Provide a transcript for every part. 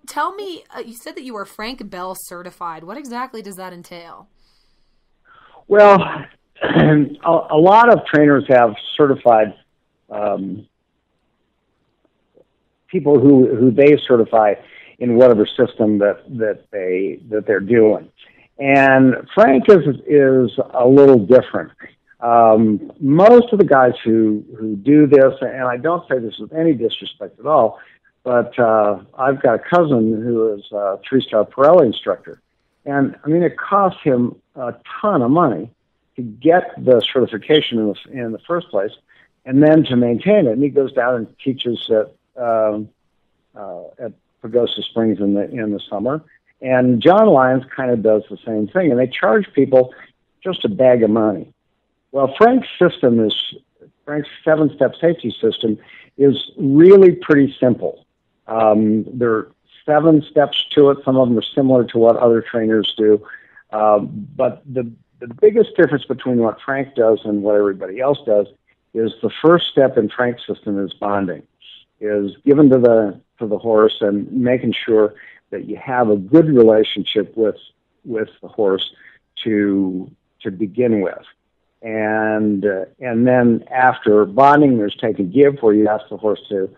tell me, you said that you were Frank Bell certified. What exactly does that entail? Well, a lot of trainers have certified um, people who they certify in whatever system that they're doing. And Frank is a little different. Most of the guys who do this, and I don't say this with any disrespect at all, but I've got a cousin who is a three-star Pirelli instructor, and I mean it costs him a ton of money to get the certification in the first place, and then to maintain it. And he goes down and teaches at Pagosa Springs in the summer. And John Lyons kind of does the same thing, and they charge people just a bag of money. Well, Frank's seven-step safety system is really pretty simple. There are seven steps to it. Some of them are similar to what other trainers do. But the biggest difference between what Frank does and what everybody else does is the first step in Frank's system is bonding, is given to the horse and making sure that you have a good relationship with the horse to begin with. And then after bonding, there's take and give, where you ask the horse to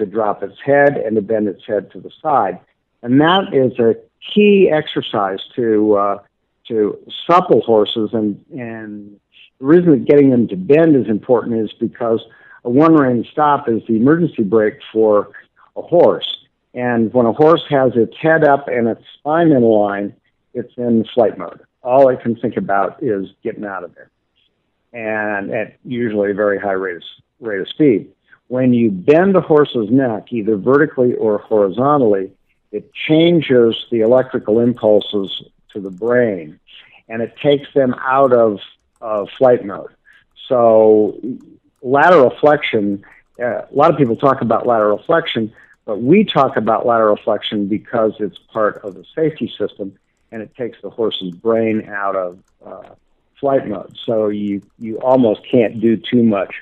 drop its head and to bend its head to the side. And that is a key exercise to supple horses. And the reason that getting them to bend is important is because a one-rein stop is the emergency brake for a horse. And when a horse has its head up and its spine in line, it's in flight mode. All it can think about is getting out of there, and at usually a very high rate of speed. When you bend a horse's neck, either vertically or horizontally, it changes the electrical impulses to the brain, and it takes them out of flight mode. So lateral flexion, a lot of people talk about lateral flexion, but we talk about lateral flexion because it's part of the safety system, and it takes the horse's brain out of flight mode. So you almost can't do too much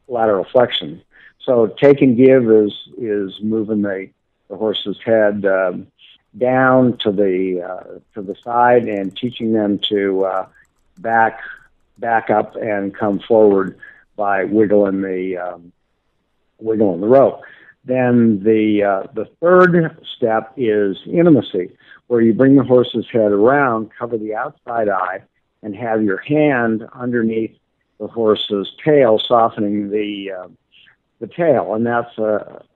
lateral flexion. So take and give is moving the horse's head down to the side and teaching them to back up and come forward by wiggling the rope. Then the third step is intimacy, where you bring the horse's head around, cover the outside eye, and have your hand underneath the horse's tail, softening the tail. And that's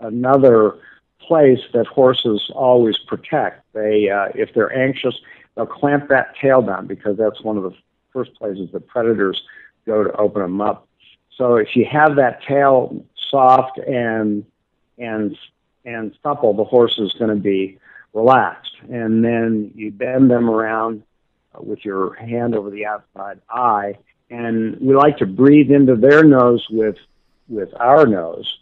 another place that horses always protect. They, if they're anxious, they'll clamp that tail down, because that's one of the first places that predators go to open them up. So if you have that tail soft and supple, the horse is going to be relaxed. And then you bend them around with your hand over the outside eye, and we like to breathe into their nose with our nose.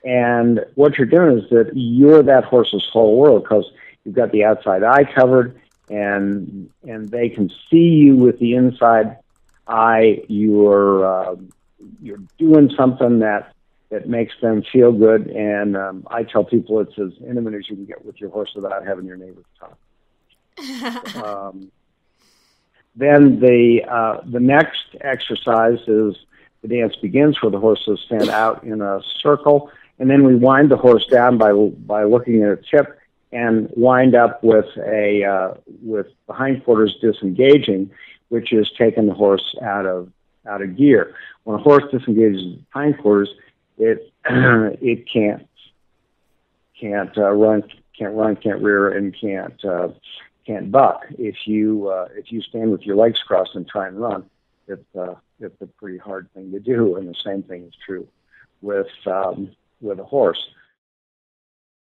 And what you're doing is that you're that horse's whole world, because you've got the outside eye covered, and they can see you with the inside eye. You're doing something that makes them feel good, and I tell people it's as intimate as you can get with your horse without having your neighbors talk. Then the next exercise is the dance begins, where the horses stand out in a circle, and then we wind the horse down by looking at its hip, and wind up with the hindquarters disengaging, which is taking the horse out of gear. When a horse disengages its hindquarters, it can't run, can't rear, and can't buck. If you stand with your legs crossed and try and run, it's a pretty hard thing to do. And the same thing is true with a horse.